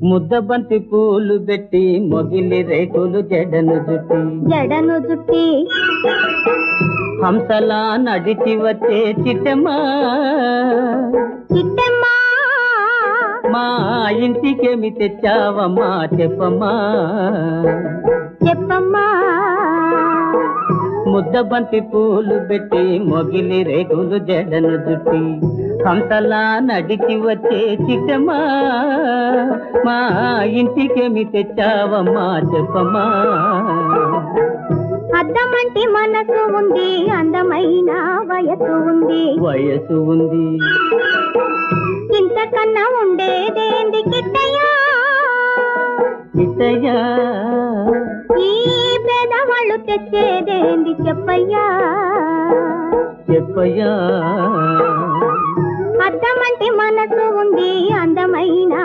ముద్దబంతి పూలు పెట్టి మొగిలి రేకులు జడను జుట్టి హంసలా నడిచి వచ్చే చిట్టమ్మా మా ఇంటికేమి తెచ్చావమ్మా చెప్పమ్మా ముద్దబంతి పూలు పెట్టి మొగిలి రేకులు జడను జుట్టి హంసలా నడిచి వచ్చే చిట్టమ్మా మా ఇంటికేమి తెచ్చావమ్మా చెప్పమ్మా అద్దమంటి మనసు ఉంది అందమైన వయసు ఉంది ఇంతకన్నా ఉండేదేంది కిట్టయ్యా ఈ పేదవాళ్ళు తెచ్చేదేంది చెప్పయ్యా అద్దమంటి మనసు ఉంది అందమైన